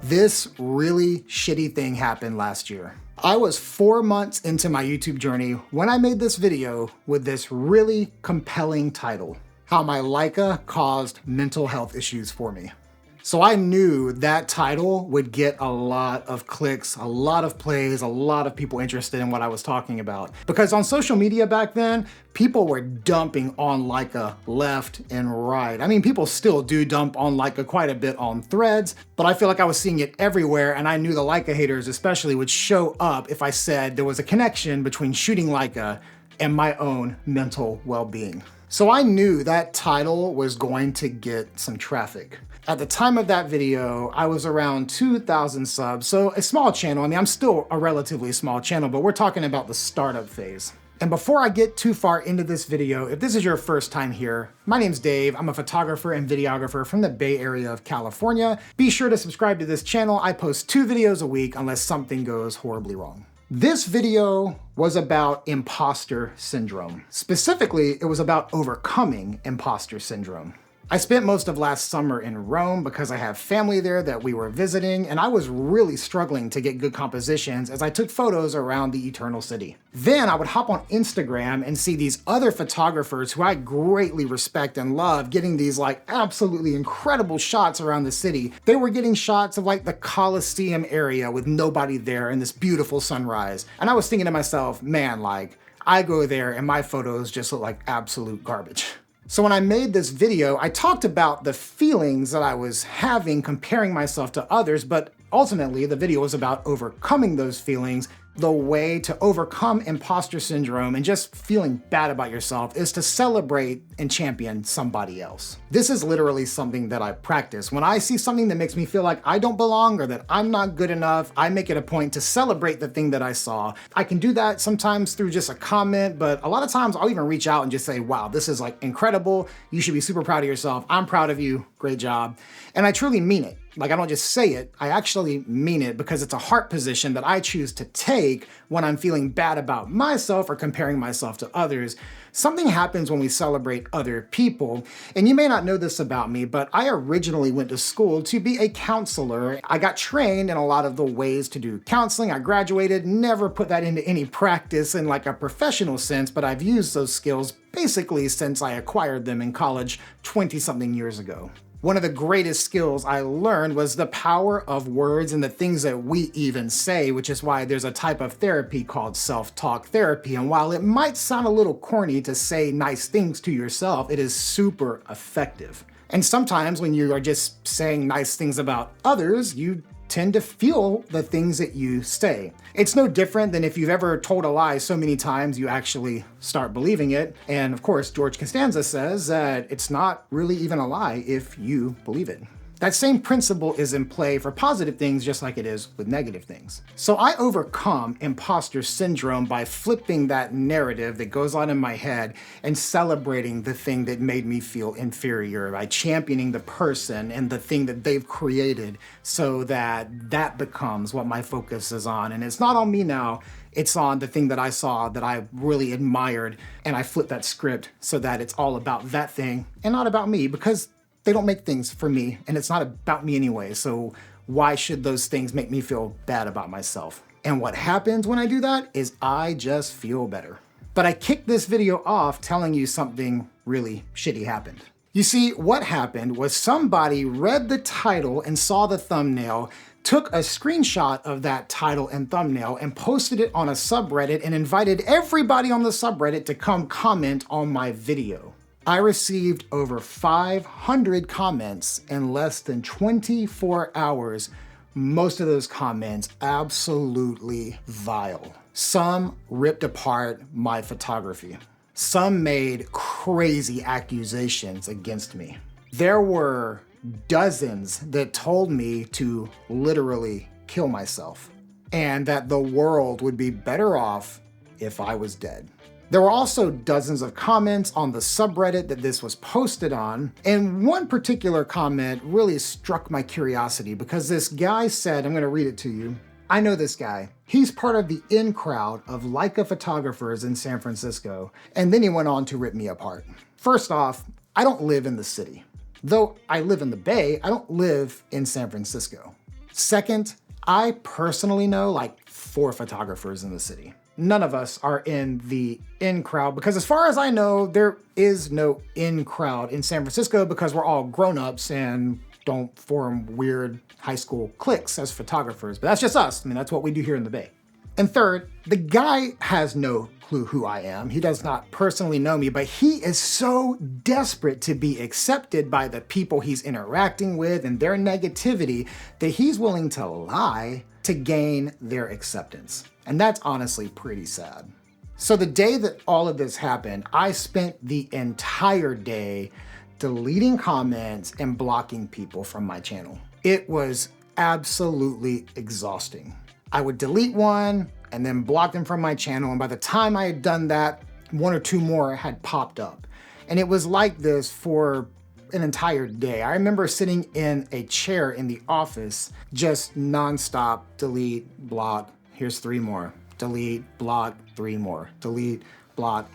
This really shitty thing happened last year. I was 4 months into my YouTube journey when I made this video with this really compelling title: How My Leica Caused Mental Health Issues for Me. So I knew that title would get a lot of clicks, a lot of plays, a lot of people interested in what I was talking about. Because on social media back then, people were dumping on Leica left and right. I mean, people still do dump on Leica quite a bit on Threads, but I feel like I was seeing it everywhere, and I knew the Leica haters especially would show up if I said there was a connection between shooting Leica and my own mental well-being. So I knew that title was going to get some traffic. At the time of that video, I was around 2,000 subs, so a small channel. I mean, I'm still a relatively small channel, but we're talking about the startup phase. And before I get too far into this video, if this is your first time here, my name's Dave. I'm a photographer and videographer from the Bay Area of California. Be sure to subscribe to this channel. I post 2 videos a week unless something goes horribly wrong. This video was about imposter syndrome. Specifically, it was about overcoming imposter syndrome. I spent most of last summer in Rome because I have family there that we were visiting, and I was really struggling to get good compositions as I took photos around the Eternal City. Then I would hop on Instagram and see these other photographers who I greatly respect and love getting these like absolutely incredible shots around the city. They were getting shots of like the Colosseum area with nobody there and this beautiful sunrise. And I was thinking to myself, man, like I go there and my photos just look like absolute garbage. So when I made this video, I talked about the feelings that I was having comparing myself to others, but ultimately the video was about overcoming those feelings. The way to overcome imposter syndrome and just feeling bad about yourself is to celebrate and champion somebody else. This is literally something that I practice. When I see something that makes me feel like I don't belong or that I'm not good enough, I make it a point to celebrate the thing that I saw. I can do that sometimes through just a comment, but a lot of times I'll even reach out and just say, wow, this is like incredible. You should be super proud of yourself. I'm proud of you. Great job. And I truly mean it. Like, I don't just say it, I actually mean it because it's a heart position that I choose to take when I'm feeling bad about myself or comparing myself to others. Something happens when we celebrate other people. And you may not know this about me, but I originally went to school to be a counselor. I got trained in a lot of the ways to do counseling. I graduated, never put that into any practice in like a professional sense, but I've used those skills basically since I acquired them in college 20-something years ago. One of the greatest skills I learned was the power of words and the things that we even say, which is why there's a type of therapy called self-talk therapy. And while it might sound a little corny to say nice things to yourself, it is super effective. And sometimes when you are just saying nice things about others, you tend to feel the things that you say. It's no different than if you've ever told a lie so many times you actually start believing it. And of course, George Costanza says that it's not really even a lie if you believe it. That same principle is in play for positive things just like it is with negative things. So I overcome imposter syndrome by flipping that narrative that goes on in my head and celebrating the thing that made me feel inferior, by championing the person and the thing that they've created so that that becomes what my focus is on. And it's not on me now, it's on the thing that I saw that I really admired, and I flip that script so that it's all about that thing and not about me, because they don't make things for me, and it's not about me anyway, so why should those things make me feel bad about myself? And what happens when I do that is I just feel better. But I kicked this video off telling you something really shitty happened. You see, what happened was somebody read the title and saw the thumbnail, took a screenshot of that title and thumbnail and posted it on a subreddit and invited everybody on the subreddit to come comment on my video. I received over 500 comments in less than 24 hours. Most of those comments absolutely vile. Some ripped apart my photography. Some made crazy accusations against me. There were dozens that told me to literally kill myself and that the world would be better off if I was dead. There were also dozens of comments on the subreddit that this was posted on, and one particular comment really struck my curiosity because this guy said, I'm gonna read it to you, I know this guy. He's part of the in crowd of Leica photographers in San Francisco, and then he went on to rip me apart. First off, I don't live in the city. Though I live in the Bay, I don't live in San Francisco. Second, I personally know like 4 photographers in the city. None of us are in the in crowd because as far as I know, there is no in crowd in San Francisco because we're all grown-ups and don't form weird high school cliques as photographers. But that's just us. I mean, that's what we do here in the Bay. And third, the guy has no clue who I am. He does not personally know me, but he is so desperate to be accepted by the people he's interacting with and their negativity that he's willing to lie to gain their acceptance. And that's honestly pretty sad. So the day that all of this happened, I spent the entire day deleting comments and blocking people from my channel. It was absolutely exhausting. I would delete one and then block them from my channel. And by the time I had done that, 1 or 2 more had popped up. And it was like this for an entire day. I remember sitting in a chair in the office, just nonstop, delete, block, here's 3 more, delete, block, 3 more, delete, block.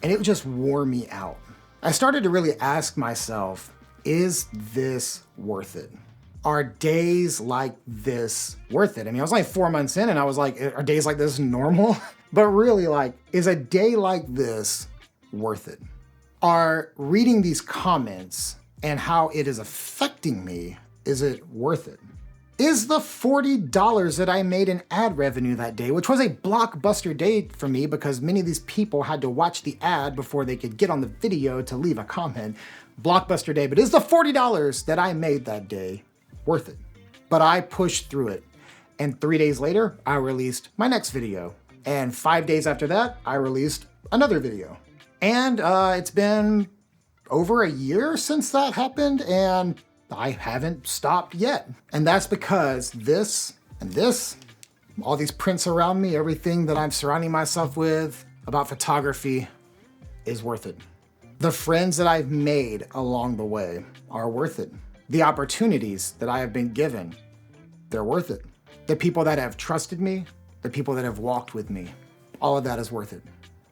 And it just wore me out. I started to really ask myself, is this worth it? Are days like this worth it? I mean, I was like 4 months in and I was like, are days like this normal? But really, like, is a day like this worth it? Are reading these comments and how it is affecting me, is it worth it? Is the $40 that I made in ad revenue that day, which was a blockbuster day for me because many of these people had to watch the ad before they could get on the video to leave a comment, blockbuster day, but is the $40 that I made that day worth it? But I pushed through it. And 3 days later, I released my next video. And 5 days after that, I released another video. And it's been over a year since that happened, and I haven't stopped yet. And that's because this and this, all these prints around me, everything that I'm surrounding myself with about photography is worth it. The friends that I've made along the way are worth it. The opportunities that I have been given, they're worth it. The people that have trusted me, the people that have walked with me, all of that is worth it.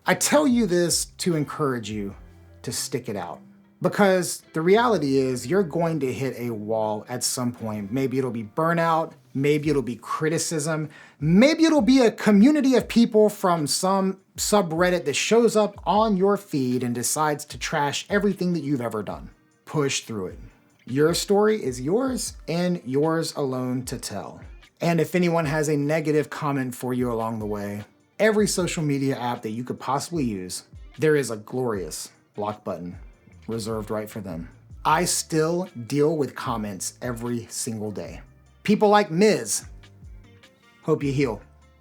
I tell you this to encourage you to stick it out. Because the reality is you're going to hit a wall at some point. Maybe it'll be burnout, maybe it'll be criticism, maybe it'll be a community of people from some subreddit that shows up on your feed and decides to trash everything that you've ever done. Push through it. Your story is yours and yours alone to tell. And if anyone has a negative comment for you along the way, every social media app that you could possibly use, there is a glorious block button reserved right for them. I still deal with comments every single day. People like Ms. Hope you heal.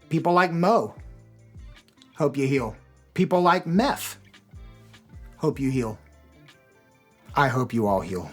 People like Mo. Hope you heal. People like Meth. Hope you heal. I hope you all heal.